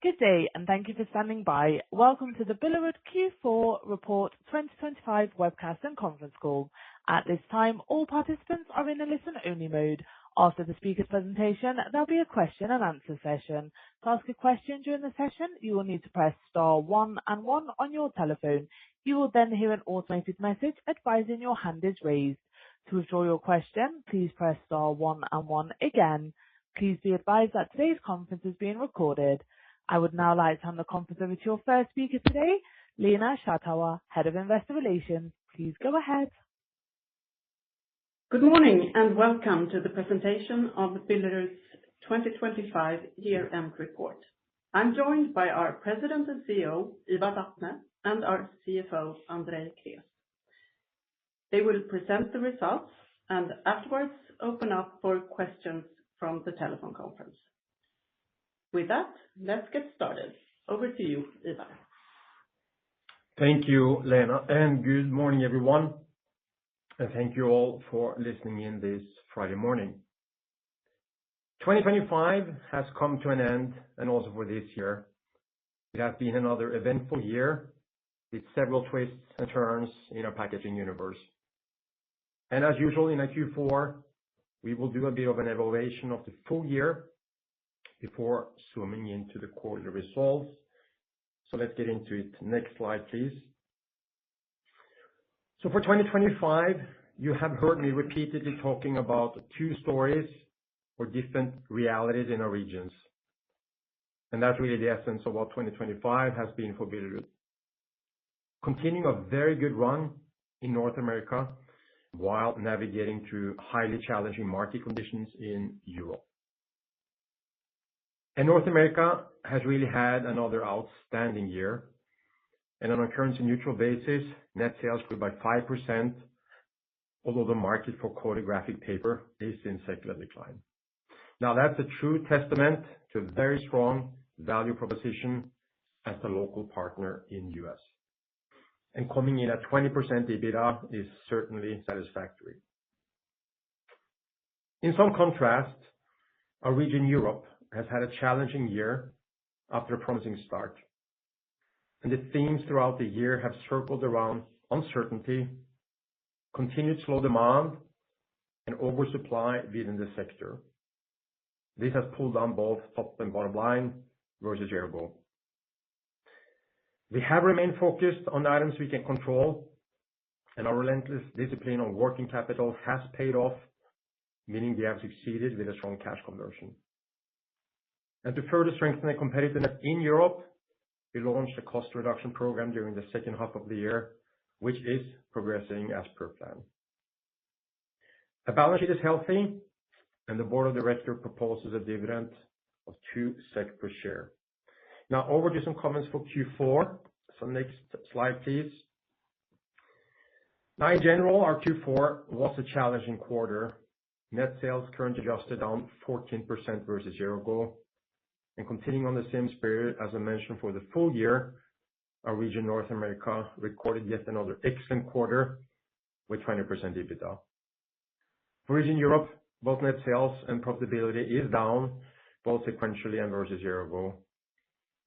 Good day, and thank you for standing by. Welcome to the Billerud Q4 Report 2025 webcast and conference call. At this time, all participants are in a listen-only mode. After the speaker's presentation, there'll be a question and answer session. To ask a question during the session, you will need to press star one and one on your telephone. You will then hear an automated message advising your hand is raised. To withdraw your question, please press star one and one again. Please be advised that today's conference is being recorded. I would now like to hand the conference over to your first speaker today, Lena Schattauer, Head of Investor Relations. Please go ahead. Good morning, and welcome to the presentation of Billerud's 2025 year-end report. I'm joined by our President and CEO, Ivar Vatne, and our CFO, Andrei Krés. They will present the results and afterwards open up for questions from the telephone conference. With that, let's get started. Over to you, Ivar. Thank you, Lena, and good morning, everyone. And thank you all for listening in this Friday morning. 2025 has come to an end, and also for this year. It has been another eventful year with several twists and turns in our packaging universe. And as usual in a Q4, we will do a bit of an evaluation of the full year before zooming into the quarterly results. So let's get into it. Next slide, please. So for 2025, you have heard me repeatedly talking about two stories or different realities in our regions. And that's really the essence of what 2025 has been for Billerud. Continuing a very good run in North America while navigating through highly challenging market conditions in Europe. And North America has really had another outstanding year. And on a currency neutral basis, net sales grew by 5%, although the market for coated graphic paper is in secular decline. Now that's a true testament to a very strong value proposition as the local partner in US. And coming in at 20% EBITDA is certainly satisfactory. In some contrast, our region Europe has had a challenging year after a promising start. And the themes throughout the year have circled around uncertainty, continued slow demand, and oversupply within the sector. This has pulled down both top and bottom line versus year ago. We have remained focused on items we can control, and our relentless discipline on working capital has paid off, meaning we have succeeded with a strong cash conversion. And to further strengthen the competitiveness in Europe, we launched a cost reduction program during the second half of the year, which is progressing as per plan. The balance sheet is healthy, and the board of directors proposes a dividend of 2 SEK per share. Now over to some comments for Q4. So next slide, please. Now in general, our Q4 was a challenging quarter. Net sales currency adjusted down 14% versus year ago. And continuing on the same spirit as I mentioned for the full year, our region North America recorded yet another excellent quarter with 20% EBITDA. For region Europe, both net sales and profitability is down both sequentially and versus year ago.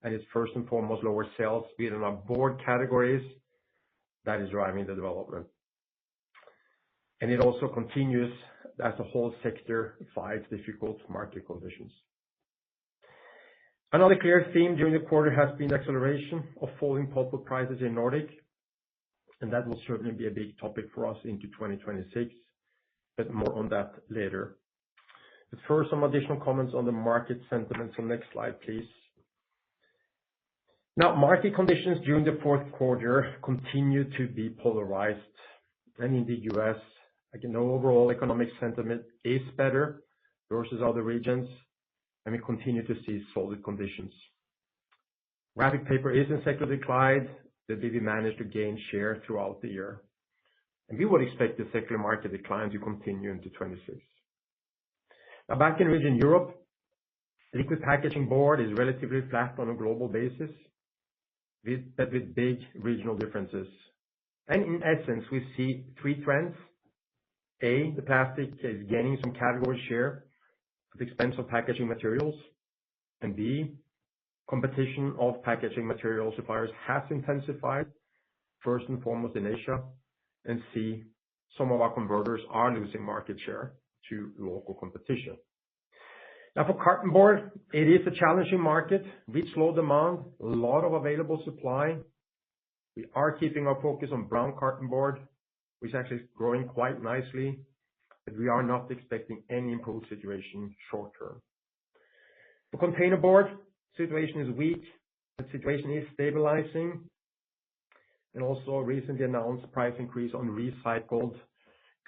And it's first and foremost lower sales within our board categories that is driving the development. And it also continues as the whole sector fights difficult market conditions. Another clear theme during the quarter has been the acceleration of falling pulp prices in Nordic, and that will certainly be a big topic for us into 2026, but more on that later. But first, some additional comments on the market sentiment. So next slide, please. Now, market conditions during the fourth quarter continue to be polarized, and in the US, again, the overall economic sentiment is better versus other regions. And we continue to see solid conditions. Graphic paper is in secular decline, but we managed to gain share throughout the year. And we would expect the secular market decline to continue into 26. Now back in region Europe, liquid packaging board is relatively flat on a global basis, but with big regional differences. And in essence, we see three trends. A, the plastic is gaining some category share at the expense of packaging materials. And B, Competition of packaging material suppliers has intensified, first and foremost in Asia, and C, some of our converters are losing market share to local competition. Now for cartonboard, it is a challenging market with slow demand, a lot of available supply. We are keeping our focus on brown cartonboard, which actually is growing quite nicely, but we are not expecting any improved situation short term. For containerboard, situation is weak, but situation is stabilizing, and also a recently announced price increase on recycled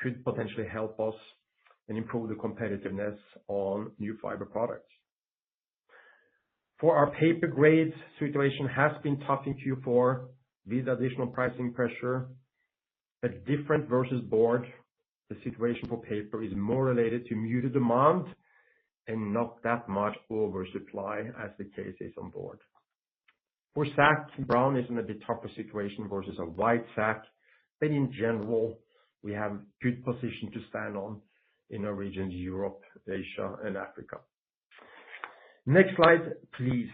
could potentially help us and improve the competitiveness on new fiber products. For our paper grades, situation has been tough in Q4 with additional pricing pressure, but different versus board. The situation for paper is more related to muted demand and not that much oversupply as the case is on board. For sack, brown is in a bit tougher situation versus a white sack, but in general, we have good position to stand on in our regions, Europe, Asia, and Africa. Next slide, please.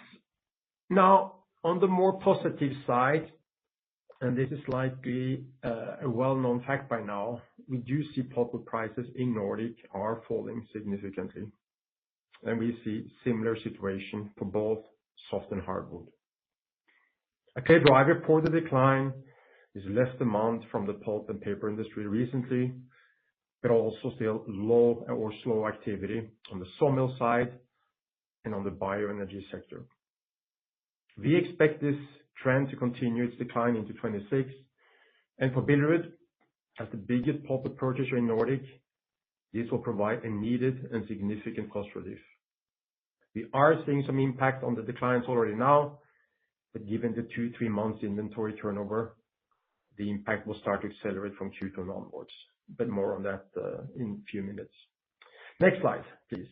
Now, on the more positive side, and this is likely a well-known fact by now, we do see pulpwood prices in Nordic are falling significantly, and we see similar situation for both soft and hardwood. A clear driver for the decline is less demand from the pulp and paper industry recently, but also still low or slow activity on the sawmill side and on the bioenergy sector. We expect this trend to continue its decline into 26, and for Billerud, as the biggest pulpwood purchaser in Nordic, this will provide a needed and significant cost relief. We are seeing some impact on the declines already now, but given the 2-3 months inventory turnover, the impact will start to accelerate from Q2 onwards. But more on that in a few minutes. Next slide, please.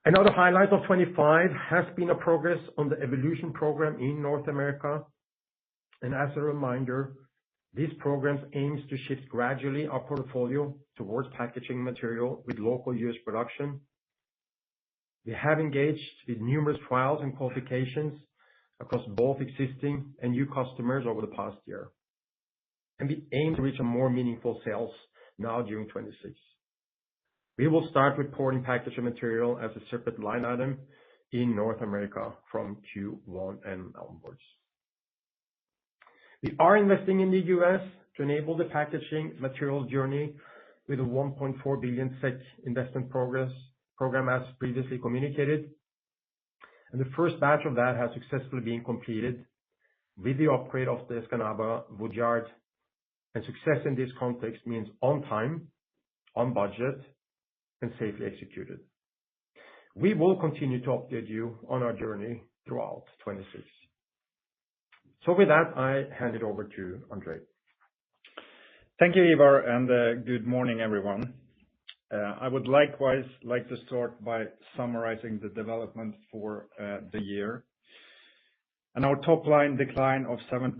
Another highlight of 25 has been a progress on the Evolution program in North America. And as a reminder, this program aims to shift gradually our portfolio towards packaging material with local US production. We have engaged with numerous trials and qualifications across both existing and new customers over the past year. And we aim to reach a more meaningful sales now during 26. We will start reporting packaging material as a separate line item in North America from Q1 and onwards. We are investing in the US to enable the packaging material journey with a 1.4 billion SEK investment program as previously communicated. And the first batch of that has successfully been completed with the upgrade of the Escanaba woodyard. And success in this context means on time, on budget, and safely executed. We will continue to update you on our journey throughout 26. So with that, I hand it over to Andre. Thank you, Ivar, and good morning, everyone. I would likewise like to start by summarizing the development for the year. And our top line decline of 7%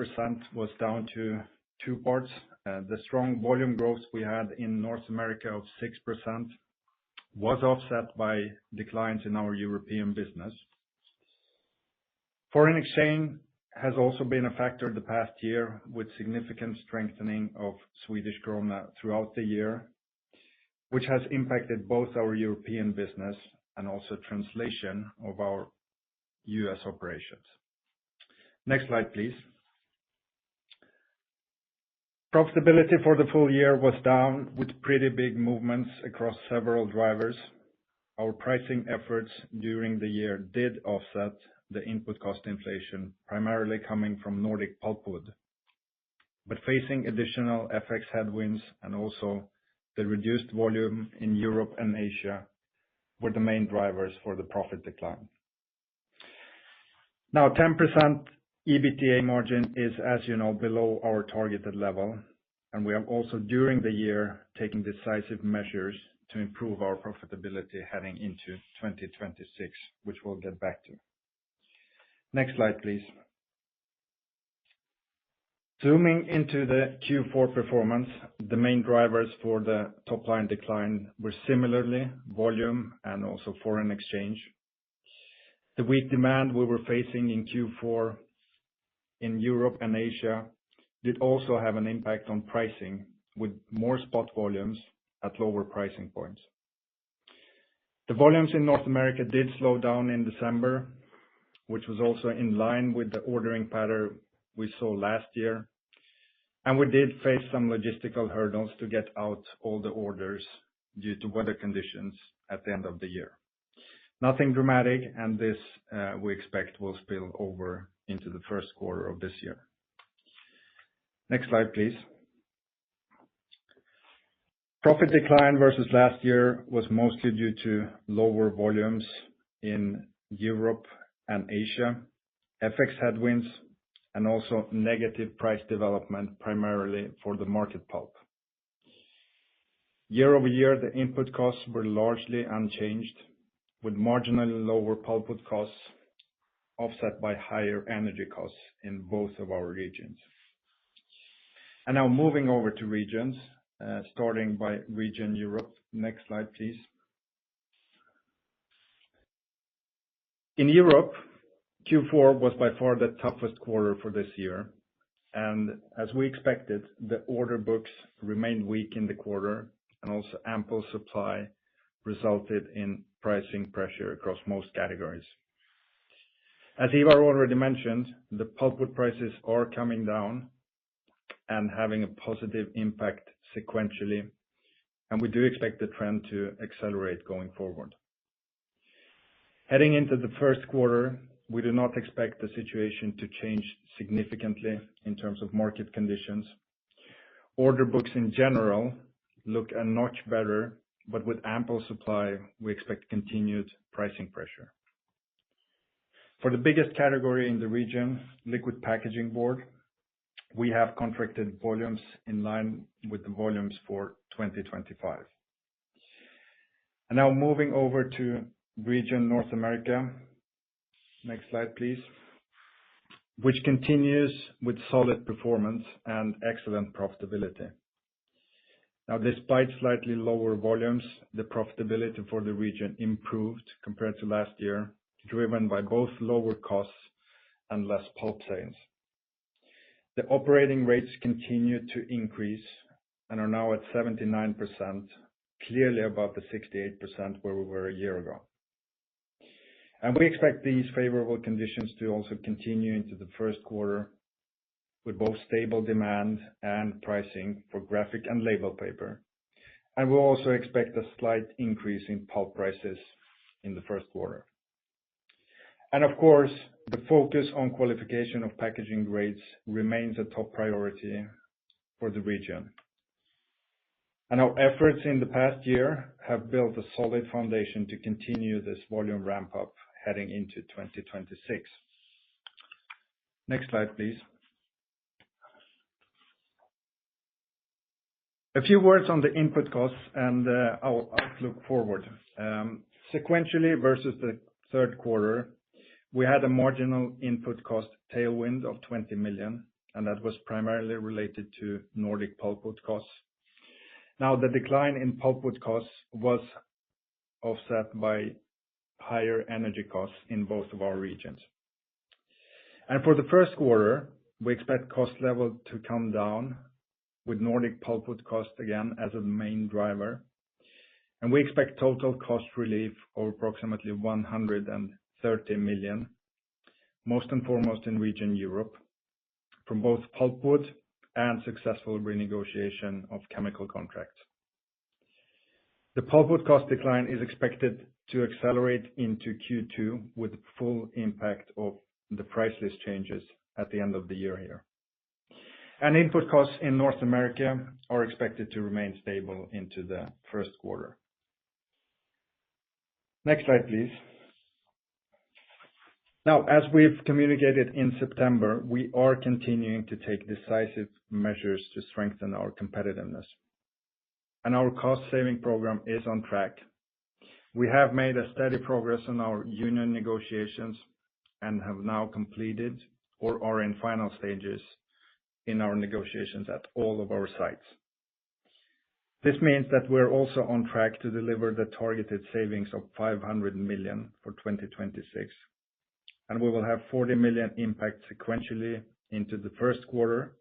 was down to two parts. The strong volume growth we had in North America of 6% was offset by declines in our European business. Foreign exchange has also been a factor the past year, with significant strengthening of Swedish krona throughout the year, which has impacted both our European business and also translation of our US operations. Next slide, please. Profitability for the full year was down with pretty big movements across several drivers. Our pricing efforts during the year did offset the input cost inflation, primarily coming from Nordic pulpwood. But facing additional FX headwinds and also the reduced volume in Europe and Asia were the main drivers for the profit decline. Now, 10% EBITDA margin is, as you know, below our targeted level, and we have also during the year taken decisive measures to improve our profitability heading into 2026, which we'll get back to. Next slide, please. Zooming into the Q4 performance, the main drivers for the top line decline were similarly volume and also foreign exchange. The weak demand we were facing in Q4 in Europe and Asia did also have an impact on pricing, with more spot volumes at lower pricing points. The volumes in North America did slow down in December, which was also in line with the ordering pattern we saw last year, and we did face some logistical hurdles to get out all the orders due to weather conditions at the end of the year. Nothing dramatic, and this we expect will spill over into the first quarter of this year. Next slide, please. Profit decline versus last year was mostly due to lower volumes in Europe and Asia, FX headwinds, and also negative price development, primarily for the market pulp. Year-over-year, the input costs were largely unchanged, with marginally lower pulpwood costs offset by higher energy costs in both of our regions. And now moving over to regions, starting by region Europe. Next slide, please. In Europe, Q4 was by far the toughest quarter for this year, and as we expected, the order books remained weak in the quarter, and also ample supply resulted in pricing pressure across most categories. As Ivar already mentioned, the pulpwood prices are coming down and having a positive impact sequentially, and we do expect the trend to accelerate going forward. Heading into the first quarter, we do not expect the situation to change significantly in terms of market conditions. Order books in general look a notch better, but with ample supply, we expect continued pricing pressure. For the biggest category in the region, liquid packaging board, we have contracted volumes in line with the volumes for 2025. And now moving over to region North America. Next slide, please. Which continues with solid performance and excellent profitability. Now, despite slightly lower volumes, the profitability for the region improved compared to last year, driven by both lower costs and less pulp sales. The operating rates continue to increase and are now at 79%, clearly above the 68% where we were a year ago. And we expect these favorable conditions to also continue into the first quarter, with both stable demand and pricing for graphic and label paper. And we'll also expect a slight increase in pulp prices in the first quarter. And of course, the focus on qualification of packaging grades remains a top priority for the region. And our efforts in the past year have built a solid foundation to continue this volume ramp up heading into 2026. Next slide, please. A few words on the input costs and our outlook forward. Sequentially versus the third quarter, we had a marginal input cost tailwind of 20 million, and that was primarily related to Nordic pulpwood costs. Now, the decline in pulpwood costs was offset by higher energy costs in both of our regions. And for the first quarter, we expect cost level to come down, with Nordic pulpwood cost again as a main driver. And we expect total cost relief of approximately 130 million, most and foremost in region Europe, from both pulpwood and successful renegotiation of chemical contracts. The pulpwood cost decline is expected to accelerate into Q2 with full impact of the price list changes at the end of the year here. And input costs in North America are expected to remain stable into the first quarter. Next slide, please. Now, as we've communicated in September, we are continuing to take decisive measures to strengthen our competitiveness. And our cost-saving program is on track. We have made a steady progress on our union negotiations and have now completed or are in final stages in our negotiations at all of our sites. This means that we're also on track to deliver the targeted savings of 500 million for 2026, and we will have 40 million impact sequentially into the first quarter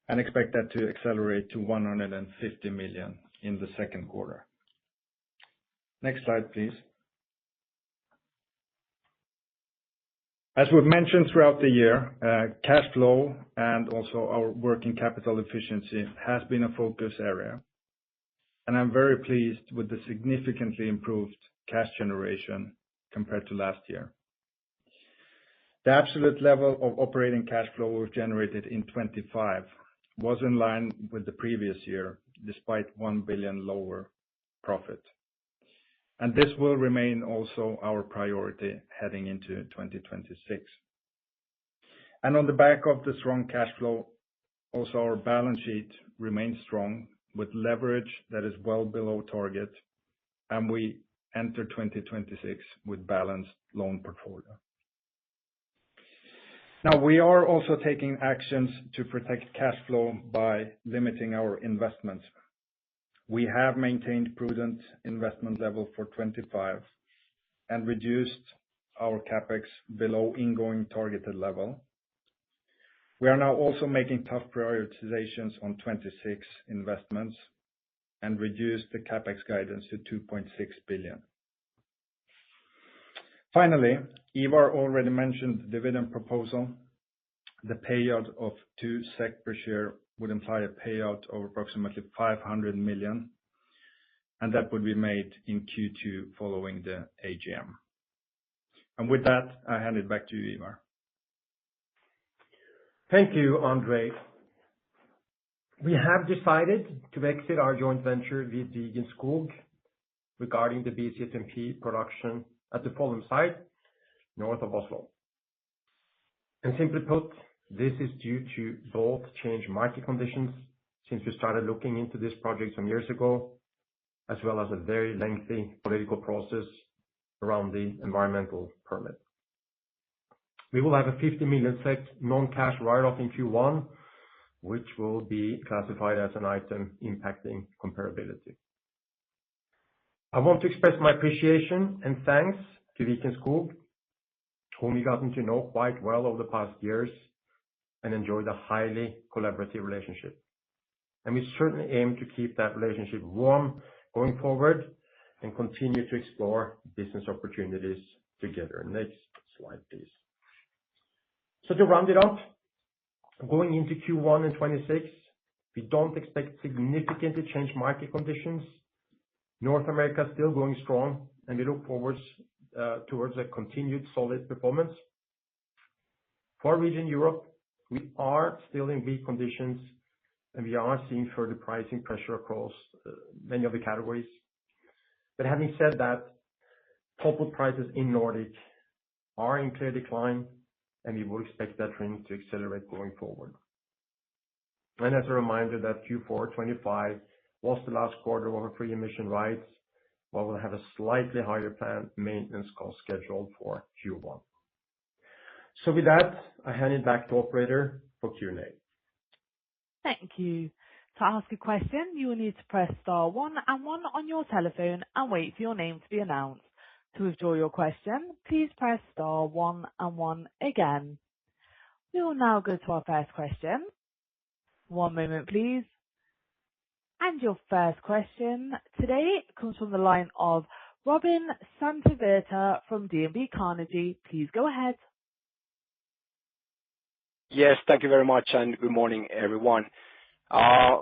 and expect that to accelerate to 150 million in the second quarter. Next slide, please. As we've mentioned throughout the year, cash flow and also our working capital efficiency has been a focus area, and I'm very pleased with the significantly improved cash generation compared to last year. The absolute level of operating cash flow we've generated in 2025 was in line with the previous year, despite 1 billion lower profit. And this will remain also our priority heading into 2026. And on the back of the strong cash flow, also our balance sheet remains strong with leverage that is well below target, and we enter 2026 with balanced loan portfolio. Now, we are also taking actions to protect cash flow by limiting our investments. We have maintained prudent investment level for 2025 and reduced our CapEx below ingoing targeted level. We are now also making tough prioritizations on 2026 investments and reduced the CapEx guidance to 2.6 billion. Finally, Ivar already mentioned the dividend proposal. The payout of 2 SEK per share would imply a payout of approximately 500 million, and that would be made in Q2 following the AGM. And with that, I hand it back to you, Ivar. Thank you, Andrei. We have decided to exit our joint venture with Viken Skog regarding the BCTMP production at the Follum site north of Oslo. And simply put, this is due to both changed market conditions since we started looking into this project some years ago, as well as a very lengthy political process around the environmental permit. We will have a 50 million SEK non-cash write-off in Q1, which will be classified as an item impacting comparability. I want to express my appreciation and thanks to Viken Skog, whom we gotten to know quite well over the past years and enjoyed a highly collaborative relationship. And we certainly aim to keep that relationship warm going forward and continue to explore business opportunities together. Next slide, please. So to round it up, going into Q1 and 2026, we don't expect significantly changed market conditions. North America is still going strong, and we look forward towards a continued solid performance. For region Europe, we are still in weak conditions, and we are seeing further pricing pressure across many of the categories. But having said that, pulpwood prices in Nordic are in clear decline, and we will expect that trend to accelerate going forward. And as a reminder that Q4 2025 was the last quarter of our free emission rights, while we'll have a slightly higher planned maintenance cost scheduled for Q1. So with that, I hand it back to operator for Q&A. Thank you. To ask a question, you will need to press star 1 and 1 on your telephone and wait for your name to be announced. To withdraw your question, please press star 1 and 1 again. We will now go to our first question. One moment, please. And your first question today comes from the line of Robin Santavirta from DNB Carnegie. Please go ahead. Yes, thank you very much, and good morning, everyone.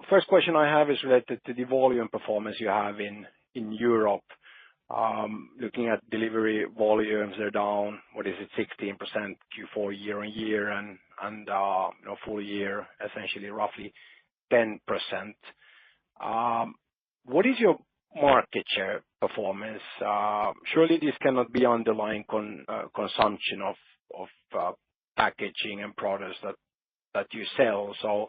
First question I have is related to the volume performance you have in Europe. Looking at delivery volumes, they're down, 16% Q4 year on year, and full year, essentially roughly 10%. What is your market share performance? Surely this cannot be underlying consumption of packaging and products that you sell. So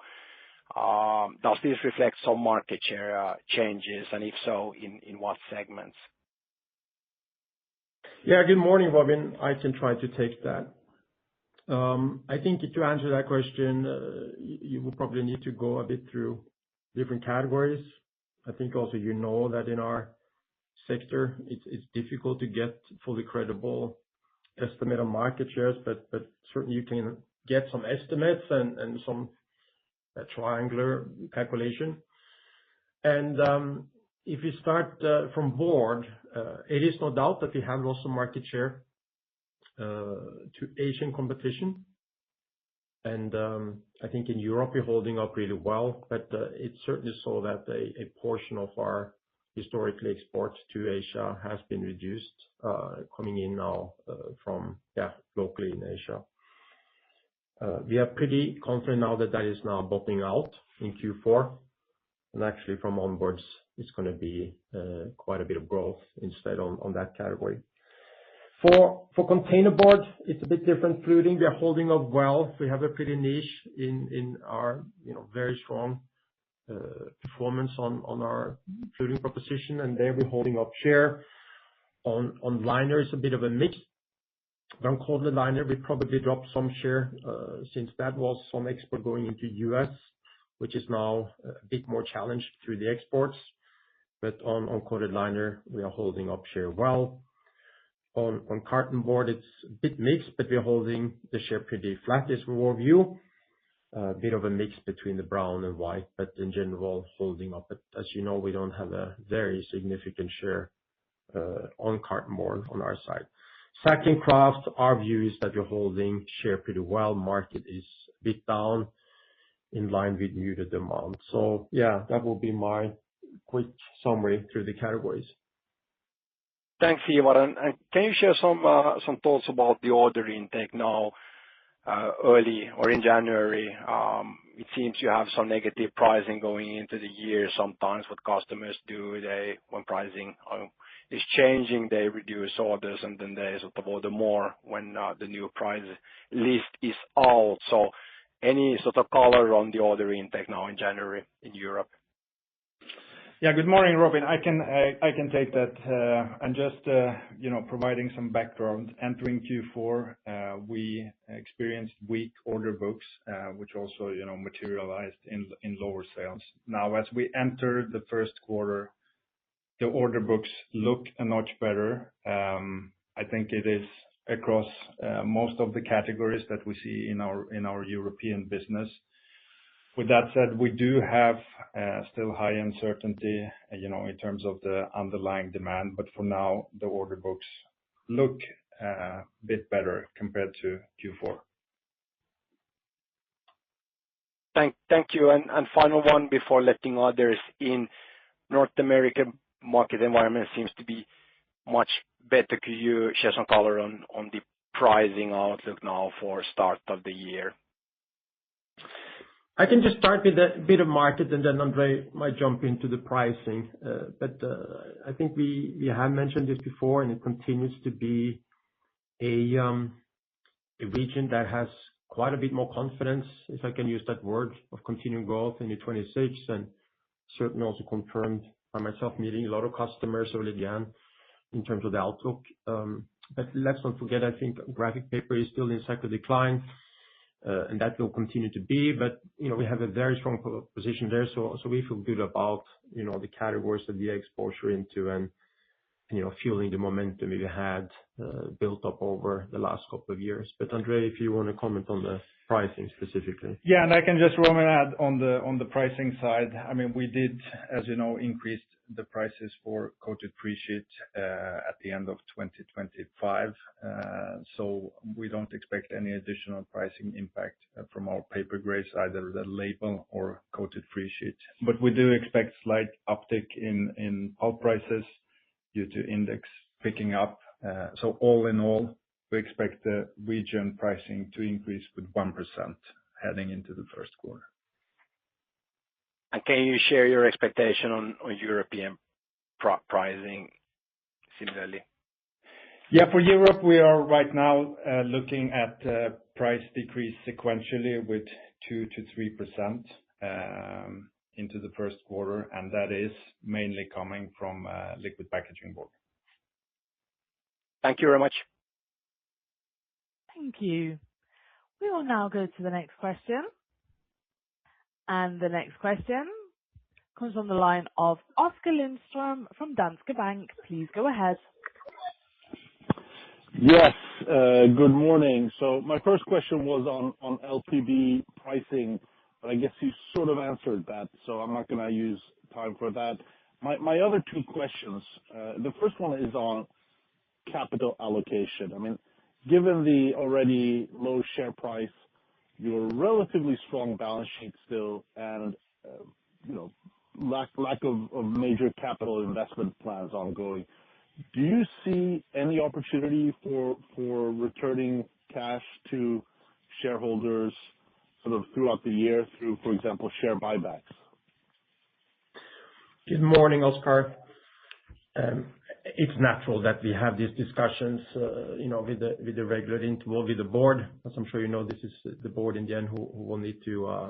does this reflect some market share changes, and if so, in what segments? Yeah, good morning, Robin. I can try to take that. I think to answer that question, you will probably need to go a bit through different categories. I think also you know that in our sector, it's difficult to get fully credible estimate on market shares, but certainly you can get some estimates and some triangular calculation. And if you start from board, it is no doubt that we have lost some market share to Asian competition. And I think in Europe we're holding up really well, but it's certainly so that a portion of our historically exports to Asia has been reduced, coming in now from locally in Asia. We are pretty confident now that is now bottoming out in Q4, and actually from onwards it's going to be quite a bit of growth instead on that category. For containerboard, it's a bit different. Fluting, we are holding up well. We have a pretty niche in our very strong performance on our fluting proposition, and there we're holding up share. On liner, it's a bit of a mix. On coated liner, we probably dropped some share since that was some export going into US, which is now a bit more challenged through the exports. But on coated liner, we are holding up share well. On carton board, it's a bit mixed, but we're holding the share pretty flat as our view. A bit of a mix between the brown and white, but in general holding up. But as you know, we don't have a very significant share on carton board on our side. Sack and kraft, our view is that we're holding share pretty well. Market is a bit down in line with muted demand. So yeah, that will be my quick summary through the categories. Thanks, Ivar. And can you share some thoughts about the order intake now, early or in January? It seems you have some negative pricing going into the year. Sometimes what customers do, when pricing is changing, they reduce orders and then they sort of order more when the new price list is out. So any sort of color on the order intake now in January in Europe? Yeah, good morning, Robin. I can take that. And just providing some background. Entering Q4, we experienced weak order books, which also materialized in lower sales. Now, as we enter the first quarter, the order books look a notch better. I think it is across most of the categories that we see in our European business. With that said, we do have still high uncertainty, in terms of the underlying demand. But for now, the order books look a bit better compared to Q4. Thank you. And final one before letting others in. North American market environment seems to be much better. Could you share some color on the pricing outlook now for start of the year? I can just start with a bit of market, and then Andre might jump into the pricing. But I think we have mentioned this before, and it continues to be a region that has quite a bit more confidence, if I can use that word, of continuing growth in 2026, and certainly also confirmed by myself meeting a lot of customers early on in terms of the outlook. But let's not forget, I think graphic paper is still in cycle decline. And that will continue to be, but we have a very strong position there, so we feel good about the categories that we have exposure into, and fueling the momentum we had built up over the last couple of years. But Andre, if you want to comment on the pricing specifically. Yeah, and I can just, Roman, add on the pricing side. I mean, we did, as you know, increase the prices for coated freesheet at the end of 2025. So we don't expect any additional pricing impact from our paper grades, either the label or coated freesheet. But we do expect slight uptick in pulp prices due to index picking up. So all in all, we expect the region pricing to increase with 1% heading into the first quarter. And can you share your expectation on European pricing similarly? Yeah, for Europe, we are right now looking at price decrease sequentially with 2 to 3% into the first quarter, and that is mainly coming from liquid packaging board. Thank you very much. Thank you. We will now go to the next question. And the next question comes from the line of Oskar Lindström from Danske Bank. Please go ahead. Yes, good morning. So my first question was on LPB pricing, but I guess you sort of answered that, so I'm not gonna use time for that. My other two questions, the first one is on capital allocation. I mean, given the already low share price, your relatively strong balance sheet still, and you know, lack of major capital investment plans ongoing, do you see any opportunity for returning cash to shareholders sort of throughout the year through, for example, share buybacks? Good morning, Oscar. It's natural that we have these discussions, with the regular interval with the board. As I'm sure you know, this is the board in the end who will need to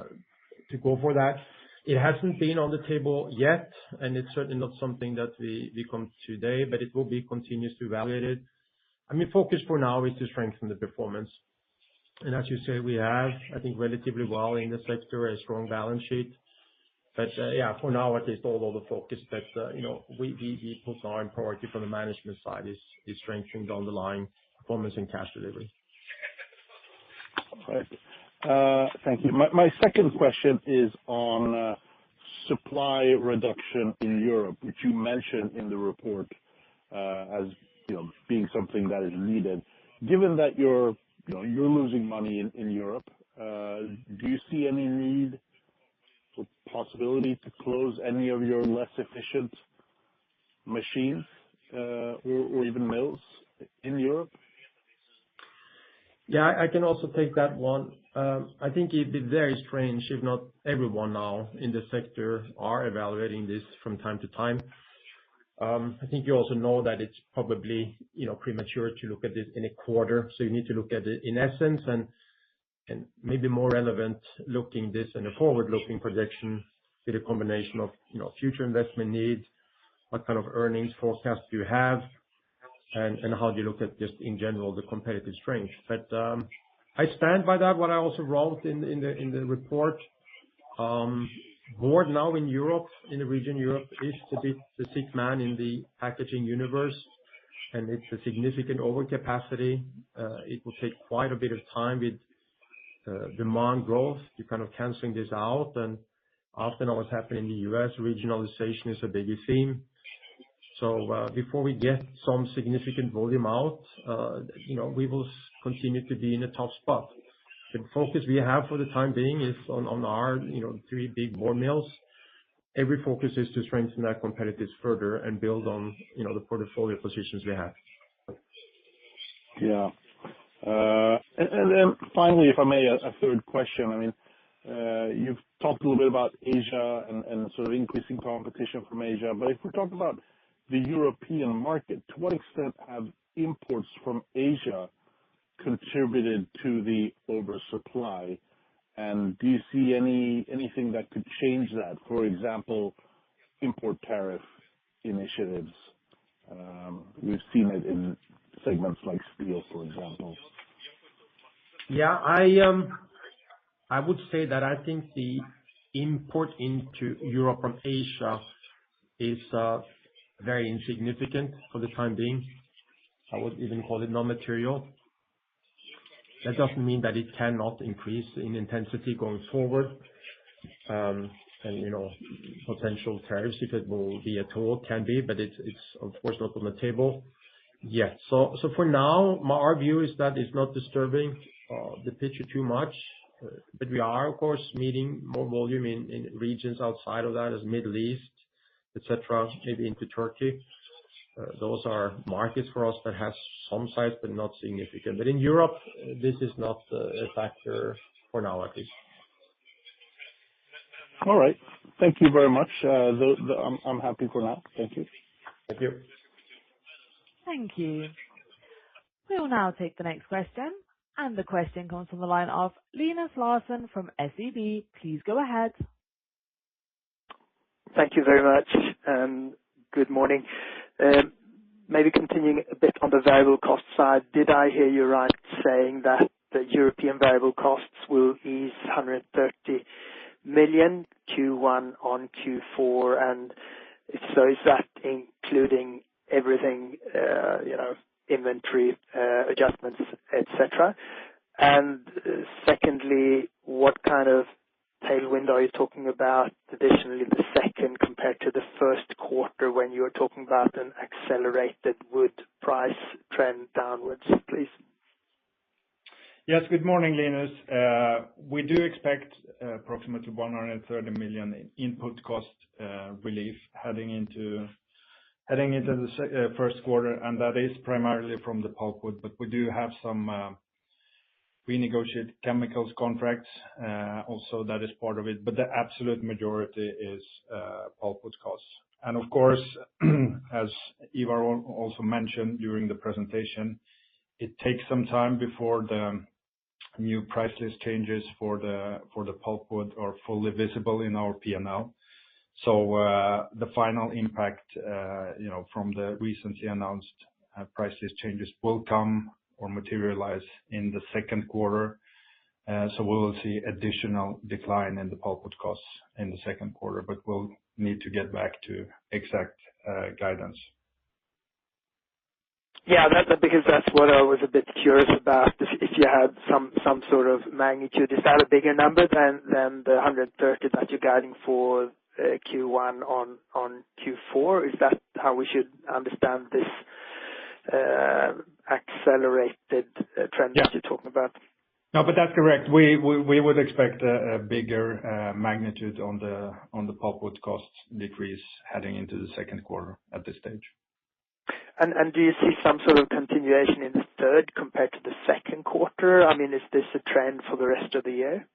go for that. It hasn't been on the table yet, and it's certainly not something that we come today, but it will be continuous to evaluate it. I mean, focus for now is to strengthen the performance. And as you say, we have, I think, relatively well in the sector, a strong balance sheet. But for now, at least all of the focus that, we put our priority from the management side is strengthening the underlying performance and cash delivery. Right. Thank you. My second question is on supply reduction in Europe, which you mentioned in the report as being something that is needed. Given that you're losing money in Europe, do you see any need or possibility to close any of your less efficient machines or even mills in Europe? Yeah, I can also take that one. I think it'd be very strange if not everyone now in the sector are evaluating this from time to time. I think you also know that it's probably, premature to look at this in a quarter. So you need to look at it in essence and maybe more relevant looking this in a forward-looking projection with a combination of, future investment needs, what kind of earnings forecast do you have, and how do you look at just in general the competitive strength. But I stand by that. What I also wrote in the report, board now in Europe, in the region Europe, is the sixth man in the packaging universe, and it's a significant overcapacity. It will take quite a bit of time with demand growth to kind of canceling this out. And often what's happening in the U.S., regionalization is a big theme. So before we get some significant volume out, we will continue to be in a tough spot. The focus we have for the time being is on our, three big board mills. Every focus is to strengthen that competitiveness further and build on, the portfolio positions we have. Yeah. And then finally, if I may, a third question. I mean, you've talked a little bit about Asia and sort of increasing competition from Asia. But if we talk about the European market, to what extent have imports from Asia contributed to the oversupply? And do you see anything that could change that? For example, import tariff initiatives. We've seen it in segments like steel, for example. Yeah, I would say that I think the import into Europe from Asia is very insignificant for the time being. I would even call it non-material. That doesn't mean that it cannot increase in intensity going forward. And, potential tariffs, if it will be at all, can be, but it's of course not on the table yet. So for now, our view is that it's not disturbing the picture too much. But we are, of course, meeting more volume in regions outside of that, as Middle East, etc., maybe into Turkey. Those are markets for us that have some size, but not significant. But in Europe, this is not a factor for now, at least. All right. Thank you very much. I'm happy for now. Thank you. Thank you. Thank you. We will now take the next question. And the question comes from the line of Linus Larsson from SEB. Please go ahead. Thank you very much, and good morning. Maybe continuing a bit on the variable cost side, did I hear you right saying that the European variable costs will ease 130 million Q1 on Q4? And so is that including everything, inventory, adjustments, etc.? And secondly, what kind of tailwind are you talking about additionally the second compared to the first quarter when you were talking about an accelerated wood price trend downwards, please? Yes, good morning, Linus. We do expect approximately 130 million in input cost relief heading into the first quarter, and that is primarily from the pulpwood. But we do have some renegotiated chemicals contracts, also that is part of it, but the absolute majority is pulpwood costs. And of course, as Ivar also mentioned during the presentation, it takes some time before the new price list changes for the pulpwood are fully visible in our P&L. So the final impact, from the recently announced price list changes will come or materialize in the second quarter. So we will see additional decline in the pulpwood costs in the second quarter, but we'll need to get back to exact guidance. Yeah, because that's what I was a bit curious about. If you had some sort of magnitude, is that a bigger number than the 130 that you're guiding for Q1 on Q4? Is that how we should understand this accelerated trend that you're talking about? No, but that's correct. We would expect a bigger magnitude on the pulpwood cost decrease heading into the second quarter at this stage. And do you see some sort of continuation in the third compared to the second quarter? I mean, is this a trend for the rest of the year?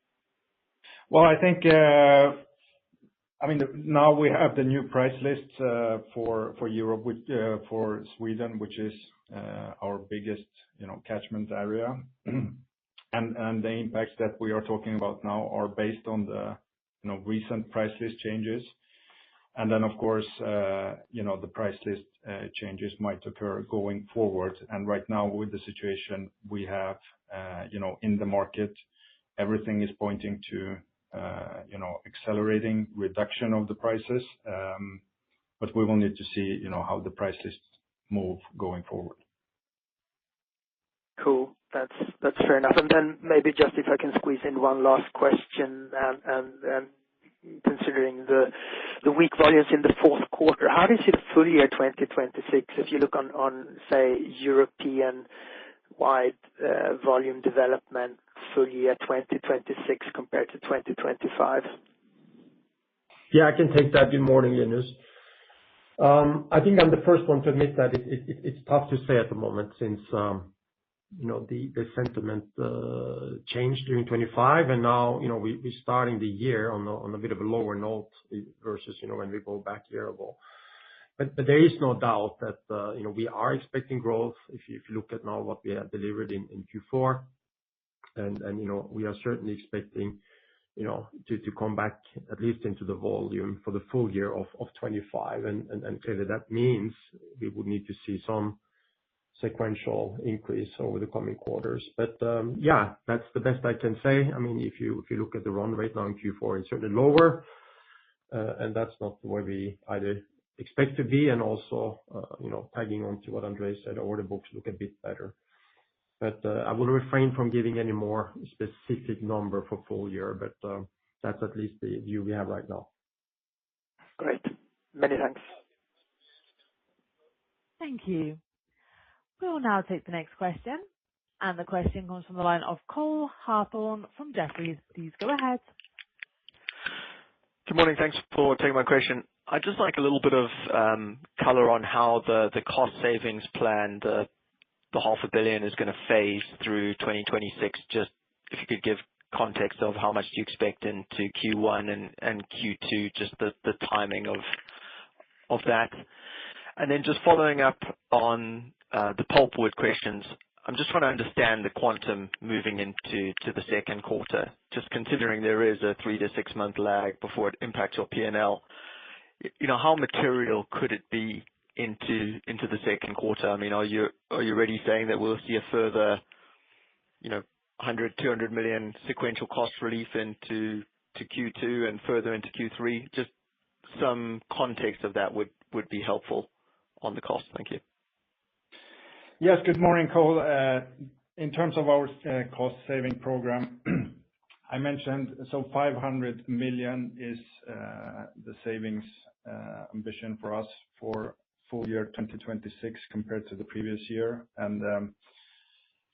Well, I think, now we have the new price list for Europe, for Sweden, which is our biggest, catchment area. And the impacts that we are talking about now are based on the, recent price list changes. And then, of course, the price list changes might occur going forward. And right now, with the situation we have, in the market, everything is pointing to, accelerating reduction of the prices. But we will need to see, how the price lists move going forward. Cool. That's fair enough. And then maybe just if I can squeeze in one last question, and considering the weak volumes in the fourth quarter, how do you see the full year 2026 if you look on say, European-wide volume development full year 2026 compared to 2025? Yeah, I can take that. Good morning, Linus. I think I'm the first one to admit that it's tough to say at the moment since the sentiment changed during 25, and now we're starting the year on a bit of a lower note versus when we go back a year ago. But there is no doubt that we are expecting growth if you look at now what we have delivered in Q4, and we are certainly expecting to come back at least into the volume for the full year of 25, and clearly that means we would need to see some sequential increase over the coming quarters. But yeah, that's the best I can say. I mean, if you look at the run rate now in Q4, it's certainly lower, and that's not the way we either expect to be, and also tagging on to what Andrei said, order books look a bit better. But I will refrain from giving any more specific number for full year, but that's at least the view we have right now. Great. Many thanks. Thank you. We will now take the next question, and the question comes from the line of Cole Hathorn from Jefferies. Please go ahead. Good morning. Thanks for taking my question. I'd just like a little bit of color on how the cost savings plan, the 500 million is going to phase through 2026. Just if you could give context of how much do you expect into Q1 and Q2, just the timing of that. And then just following up on the pulpwood questions, I'm just trying to understand the quantum moving into the second quarter, just considering there is a 3 to 6 month lag before it impacts your P&L. How material could it be into the second quarter? I mean, are you already saying that we'll see a further 100-200 million sequential cost relief into Q2 and further into Q3? Just some context of that would be helpful on the cost. Thank you. Yes, good morning, Cole. In terms of our cost saving program, I mentioned, so 500 million is the savings ambition for us for full year 2026 compared to the previous year. And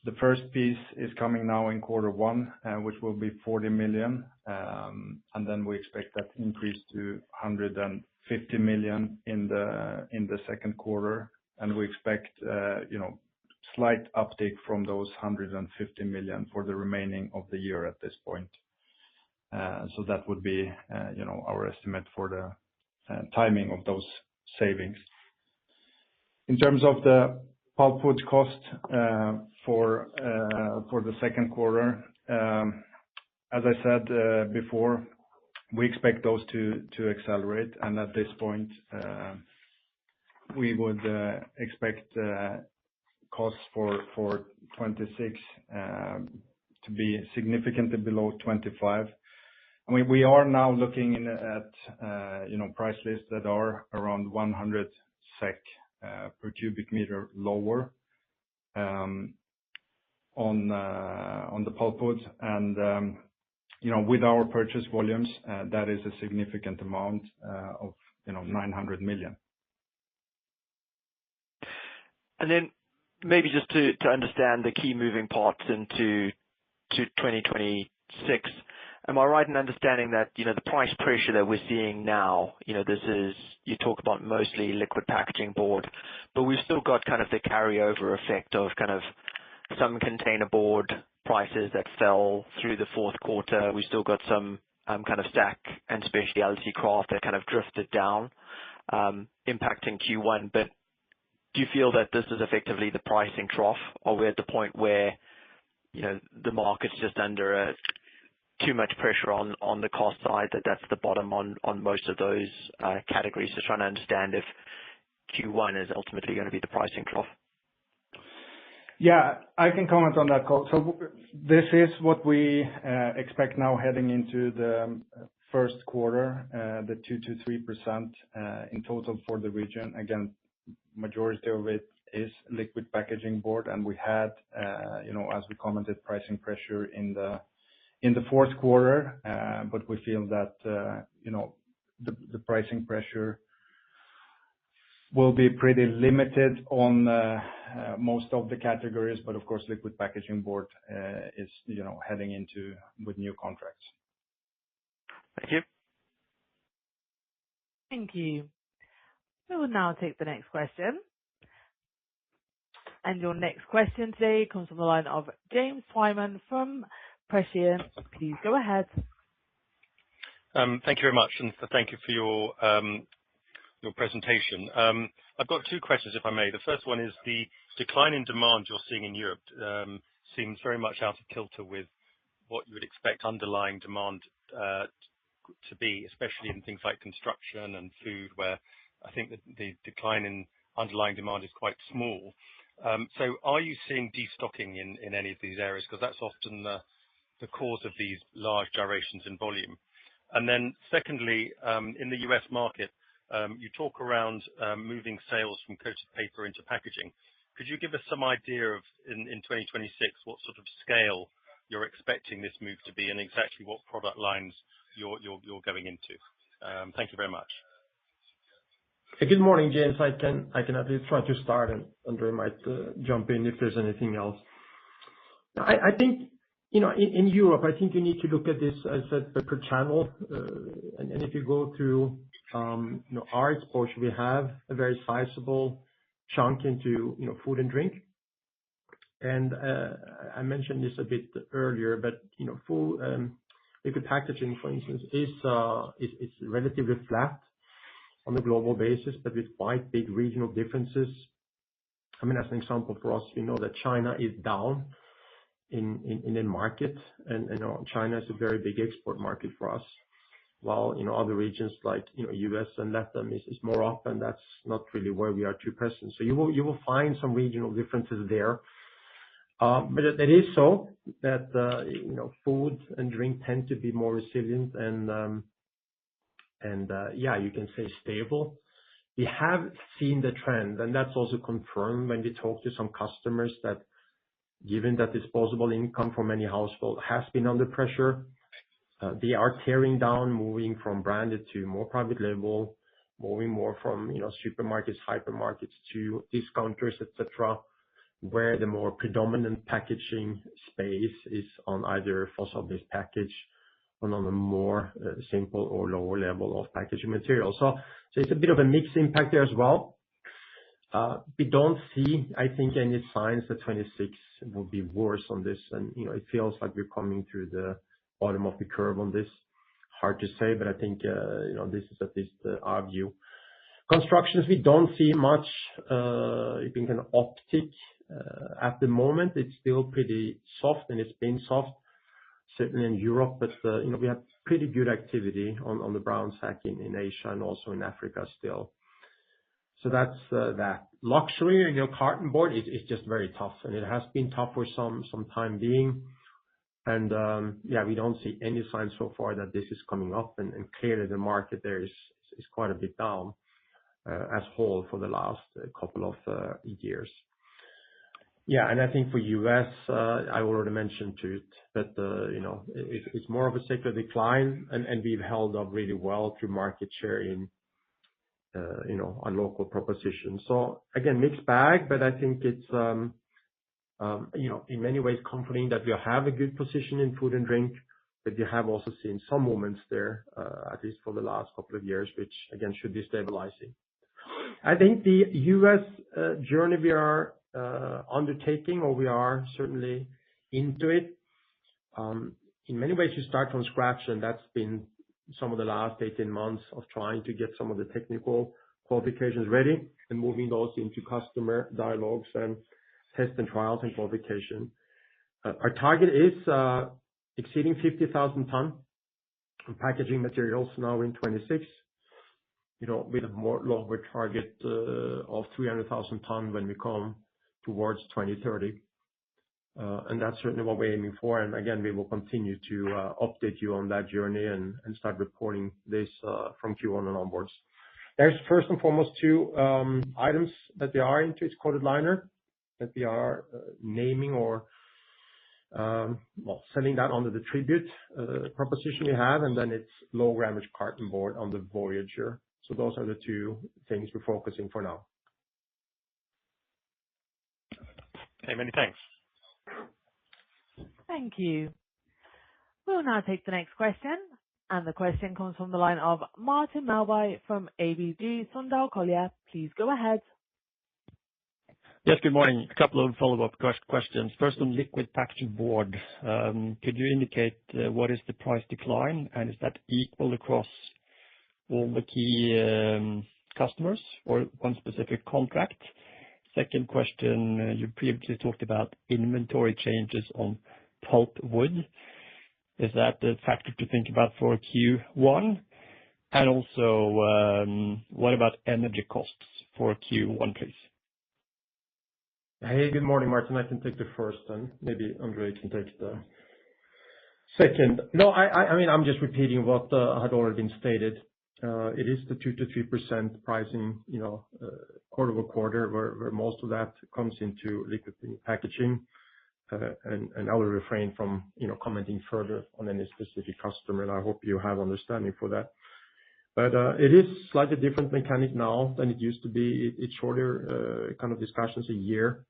the first piece is coming now in quarter one, which will be 40 million. And then we expect that increase to 150 million in the second quarter. And we expect, slight uptake from those 150 million for the remaining of the year at this point. So that would be, our estimate for the timing of those savings. In terms of the pulpwood cost for the second quarter, as I said before, we expect those to accelerate. And at this point, we would expect costs for 26 to be significantly below 25. I mean, we are now looking at price lists that are around 100 SEK per cubic meter lower on the pulpwood. And with our purchase volumes, that is a significant amount of 900 million. And then maybe just to understand the key moving parts into 2026, am I right in understanding that, the price pressure that we're seeing now, this is, you talk about mostly liquid packaging board, but we've still got kind of the carryover effect of kind of some container board prices that fell through the fourth quarter. We still got some kind of stack and specialty kraft that kind of drifted down, impacting Q1. But do you feel that this is effectively the pricing trough, or we're at the point where, the market's just under too much pressure on the cost side, that's the bottom on most of those categories? Just trying to understand if Q1 is ultimately going to be the pricing trough. Yeah, I can comment on that, Cole. So this is what we expect now heading into the first quarter, the 2-3% in total for the region. Again, majority of it is liquid packaging board, and we had, as we commented, pricing pressure in the fourth quarter, but we feel that the pricing pressure will be pretty limited on most of the categories. But of course, liquid packaging board is heading into with new contracts. Thank you. Thank you. We will now take the next question. And your next question today comes from the line of James Twyman from Prescient. Please go ahead. Thank you very much, and thank you for your presentation. I've got two questions, if I may. The first one is the decline in demand you're seeing in Europe seems very much out of kilter with what you would expect underlying demand to be, especially in things like construction and food, where I think that the decline in underlying demand is quite small. So are you seeing destocking in any of these areas? Because that's often the cause of these large gyrations in volume. And then secondly, in the US market, you talk around moving sales from coated paper into packaging. Could you give us some idea of, in 2026, what sort of scale you're expecting this move to be, and exactly what product lines you're going into? Thank you very much. Good morning, James. I can at least try to start, and Andre might jump in if there's anything else. I think, in Europe, I think you need to look at this as per channel. And if you go through, our exposure, we have a very sizable chunk into, food and drink. And I mentioned this a bit earlier, but, food, liquid packaging, for instance, is relatively flat on a global basis, but with quite big regional differences. I mean, as an example for us, we know that China is down in the market, and China is a very big export market for us, while other regions like US and Latin is more up, and that's not really where we are too present. So you will find some regional differences there. But it is so that food and drink tend to be more resilient and yeah, you can say stable. we have seen the trend, and that's also confirmed when we talk to some customers that given that disposable income for many households has been under pressure, they are tearing down, moving from branded to more private label, moving more from, supermarkets, hypermarkets to discounters, etc., where the more predominant packaging space is on either fossil-based package or on a more simple or lower level of packaging material. So it's a bit of a mixed impact there as well. We don't see, I think, any signs that 26 will be worse on this. And, it feels like we're coming through the bottom of the curve on this. Hard to say, but I think, this is at least our view. Constructions, we don't see much, you think an uptick at the moment. It's still pretty soft, and it's been soft, certainly in Europe, but, we have pretty good activity on the brown sack in Asia and also in Africa still. So that's that. Luxury, carton board is just very tough, and it has been tough for some time being. And, we don't see any signs so far that this is coming up, and clearly the market there is quite a bit down as whole for the last couple of years. Yeah, and I think for US, I already mentioned to it, but, it's more of a secular decline, and we've held up really well through market share in, on local propositions. So again, mixed bag, but I think it's, in many ways comforting that we have a good position in food and drink, but you have also seen some movements there, at least for the last couple of years, which again should be stabilizing. I think the US journey we are undertaking, or we are certainly into it. In many ways, you start from scratch, and that's been some of the last 18 months of trying to get some of the technical qualifications ready and moving those into customer dialogues and test and trials and qualification. Our target is exceeding 50,000 ton of packaging materials now in 26. With a more longer target of 300,000 ton when we come towards 2030. And that's certainly what we're aiming for. And again, we will continue to update you on that journey and start reporting this from Q1 and onwards. There's first and foremost two items that we are into. It's coated liner that we are naming or selling that under the Tribute proposition we have, and then it's low grammage carton board on the Voyager. So those are the two things we're focusing for now. Okay, many thanks. Thank you. We'll now take the next question, and the question comes from the line of Martin Melbye from ABG Sundal Collier. Please go ahead. Yes, good morning. A couple of follow-up questions. First, on liquid packaging board, could you indicate what is the price decline, and is that equal across all the key customers or one specific contract? Second question, you previously talked about inventory changes on pulpwood. Is that the factor to think about for Q1? And also, what about energy costs for Q1, please? Hey, good morning, Martin. I can take the first, and maybe Andre can take the second. No, I mean, I'm just repeating what had already been stated. It is the 2-3% pricing, quarter over quarter, where most of that comes into liquid packaging. And I will refrain from, commenting further on any specific customer, and I hope you have understanding for that. But it is slightly different mechanic now than it used to be. It's shorter kind of discussions a year,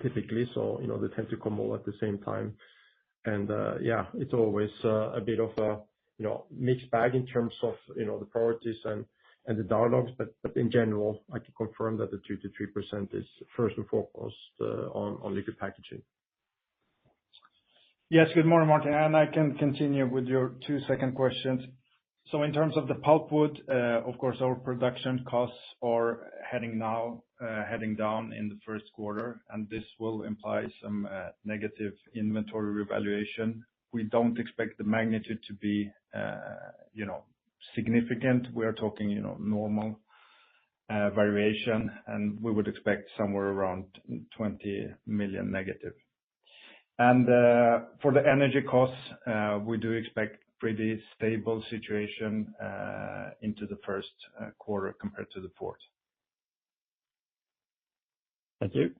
typically. So, they tend to come all at the same time. And it's always a bit of a, mixed bag in terms of, the priorities and the dialogues. But in general, I can confirm that the 2-3% is first and foremost on liquid packaging. Yes, good morning, Martin. And I can continue with your two second questions. So in terms of the pulpwood, of course, our production costs are heading down in the first quarter, and this will imply some negative inventory revaluation. We don't expect the magnitude to be, significant. We are talking, normal variation, and we would expect somewhere around 20 million negative. For the energy costs, we do expect pretty stable situation into the first quarter compared to the fourth. Thank you.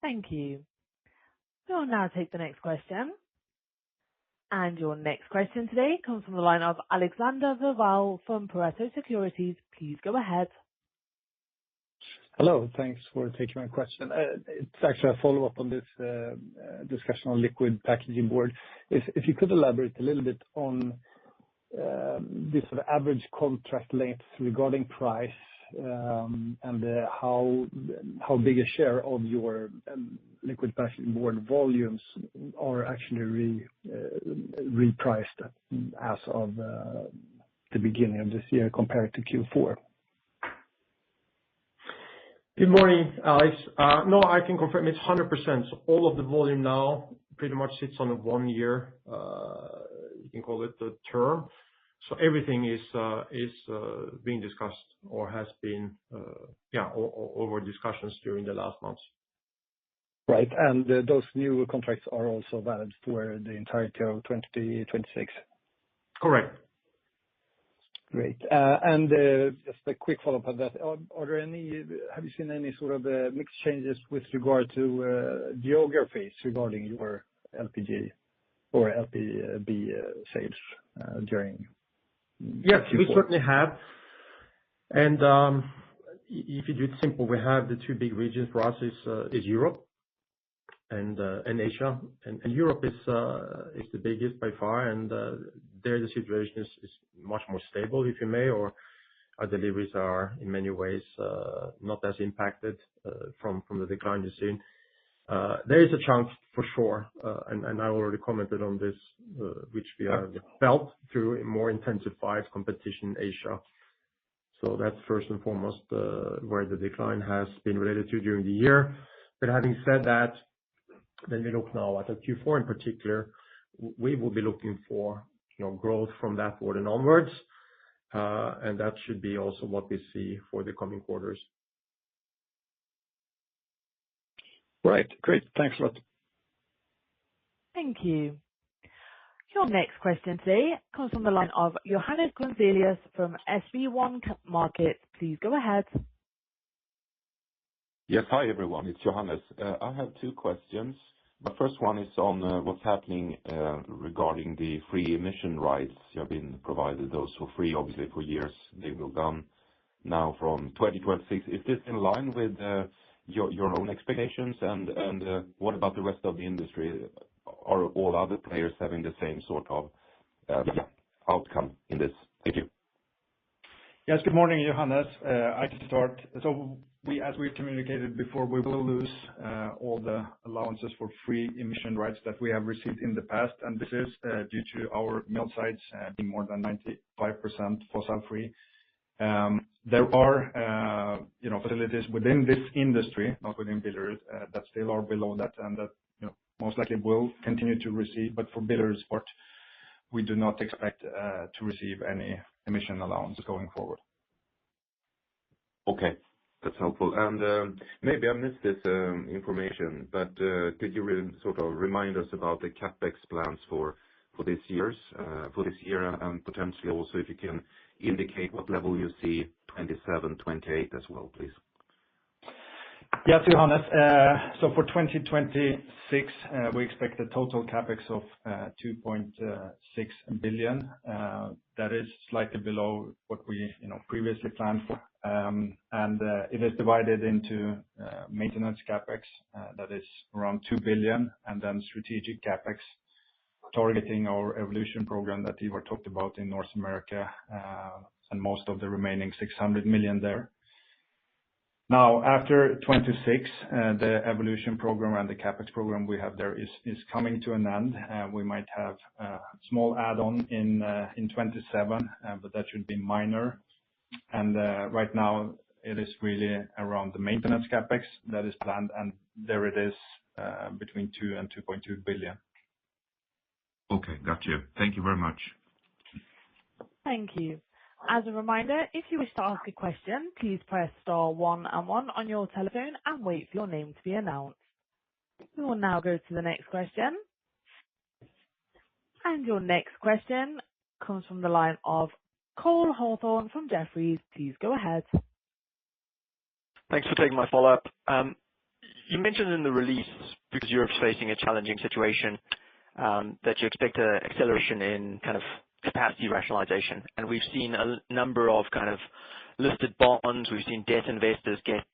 Thank you. We'll now take the next question. Your next question today comes from the line of Alexander Vilval from Pareto Securities. Please go ahead. Hello. Thanks for taking my question. It's actually a follow-up on this discussion on liquid packaging board. If you could elaborate a little bit on the sort of average contract length regarding price, and how big a share of your liquid packaging board volumes are actually repriced as of the beginning of this year compared to Q4. Good morning, Alex. No, I can confirm it's 100%. So all of the volume now pretty much sits on a 1 year, you can call it the term. So everything is being discussed or has been, over discussions during the last months. Right. And those new contracts are also valid for the entirety of 2026? Correct. Great. And just a quick follow-up on that. Have you seen any sort of mixed changes with regard to geographies regarding your LPG or LPB sales during Yes, Q4? we certainly have. And if you do it simple, we have the two big regions for us is Europe and Asia. And Europe is the biggest by far, and there the situation is much more stable, if you may, or our deliveries are in many ways not as impacted from the decline you've seen. There is a chunk for sure, and I already commented on this, which we have felt through a more intensified competition in Asia. So that's first and foremost where the decline has been related to during the year. But having said that, when we look now at the Q4 in particular, we will be looking for growth from that point and onwards, and that should be also what we see for the coming quarters. Right. Great. Thanks a lot. Thank you. Your next question today comes from the line of Johannes Grunselius from SB1 Markets. Please go ahead. Yes. Hi, everyone. It's Johannes. I have two questions. The first one is on what's happening regarding the free emission rights. You have been provided those for free, obviously, for years. They will come now from 2026. Is this in line with your own expectations? And what about the rest of the industry? Are all other players having the same sort of outcome in this? Thank you. Yes, good morning, Johannes. I can start. So as we communicated before, we will lose all the allowances for free emission rights that we have received in the past, and this is due to our mill sites being more than 95% fossil-free. There are, facilities within this industry, not within Billerud, that still are below that, and that, most likely will continue to receive. But for Billerud's part, we do not expect to receive any emission allowance going forward. Okay, that's helpful. And maybe I missed this information, but could you really sort of remind us about the CapEx plans for this year, and potentially also if you can indicate what level you see 27, 28 as well, please? Yes, Johannes. So for 2026, we expect a total CapEx of 2.6 billion. That is slightly below what we previously planned for. And it is divided into maintenance CapEx, that is around 2 billion, and then strategic CapEx, targeting our evolution program that Ivar talked about in North America, and most of the remaining 600 million there. Now, after 26, the evolution program and the CapEx program we have there is coming to an end. We might have a small add-on in 27, but that should be minor. And right now, it is really around the maintenance CapEx that is planned, and there it is between 2 and 2.2 billion. Okay, got you. Thank you very much. Thank you. As a reminder, if you wish to ask a question, please press star 1 and 1 on your telephone and wait for your name to be announced. We will now go to the next question. And your next question comes from the line of Cole Hawthorne from Jefferies. Please go ahead. Thanks for taking my follow-up. You mentioned in the release, because Europe's facing a challenging situation, that you expect an acceleration in kind of capacity rationalization. And we've seen a number of kind of listed bonds. We've seen debt investors get,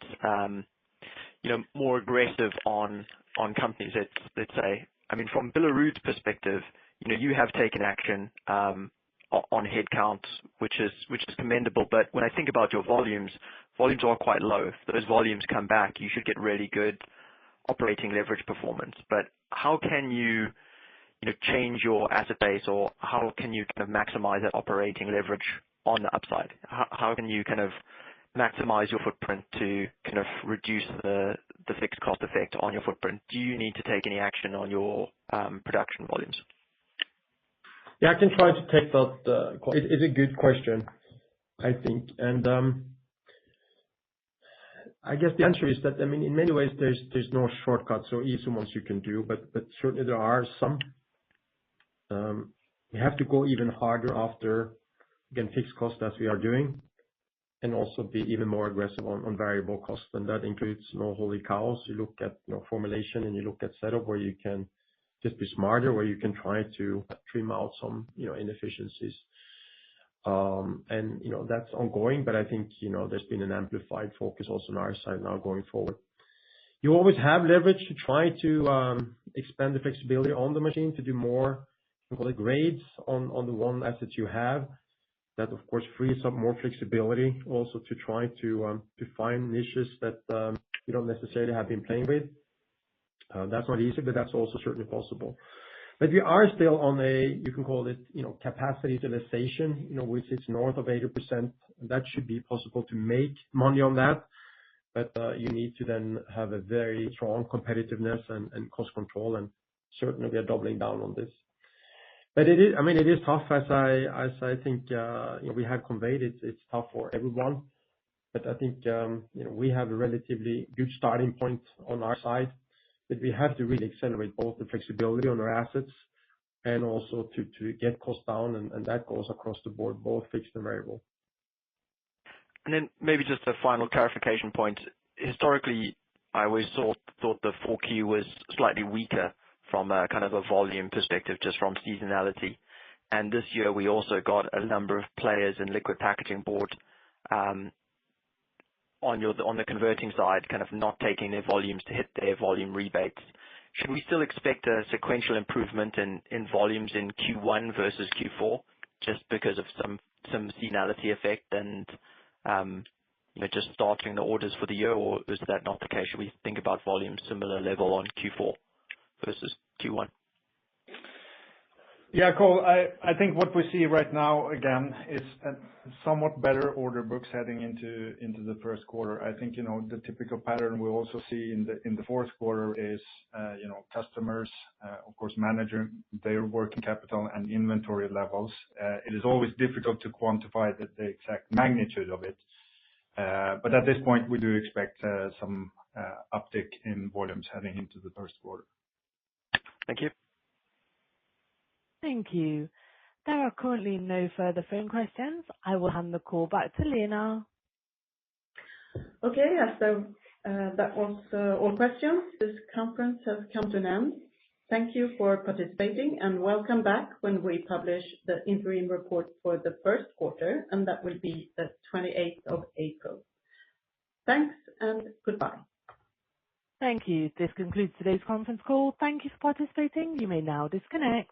more aggressive on companies. Let's say, I mean, from Billerud's perspective, you have taken action on headcount, which is commendable. But when I think about your volumes are quite low. If those volumes come back, you should get really good operating leverage performance. But how can you change your asset base, or how can you kind of maximize that operating leverage on the upside? How can you kind of maximize your footprint to kind of reduce the fixed cost effect on your footprint? Do you need to take any action on your production volumes? Yeah, I can try to take that. It's a good question, I think. And I guess the answer is that, I mean, in many ways, there's no shortcuts or easy ones you can do, but certainly there are some. We have to go even harder after, again, fixed costs as we are doing, and also be even more aggressive on variable costs. And that includes no holy cows. You look at formulation and you look at setup where you can just be smarter, where you can try to trim out some inefficiencies. And that's ongoing, but I think there's been an amplified focus also on our side now going forward. You always have leverage to try to expand the flexibility on the machine to do more, call it grades on the one asset you have. That of course frees up more flexibility also to try to find niches that you don't necessarily have been playing with. That's not easy, but that's also certainly possible. But we are still on you can call it, capacity utilization, which is north of 80%. That should be possible to make money on that. But you need to then have a very strong competitiveness and cost control. And certainly we are doubling down on this. But it is tough as I think, we have conveyed it. It's tough for everyone. But I think, we have a relatively good starting point on our side. But we have to really accelerate both the flexibility on our assets and also to get costs down. And that goes across the board, both fixed and variable. And then maybe just a final clarification point. Historically, I always thought the 4Q was slightly weaker from a kind of a volume perspective, just from seasonality. And this year we also got a number of players in liquid packaging board on the converting side, kind of not taking their volumes to hit their volume rebates. Should we still expect a sequential improvement in volumes in Q1 versus Q4, just because of some seasonality effect and just starting the orders for the year, or is that not the case? Should we think about volumes similar level on Q4 versus Q1? Yeah, Cole, I think what we see right now, again, is a somewhat better order books heading into the first quarter. I think, the typical pattern we also see in the fourth quarter is, customers, of course, managing their working capital and inventory levels. It is always difficult to quantify the exact magnitude of it. But at this point, we do expect some uptick in volumes heading into the first quarter. Thank you. Thank you. There are currently no further phone questions. I will hand the call back to Lena. Okay, yes, so that was all questions. This conference has come to an end. Thank you for participating and welcome back when we publish the interim report for the first quarter, and that will be the 28th of April. Thanks and goodbye. Thank you. This concludes today's conference call. Thank you for participating. You may now disconnect.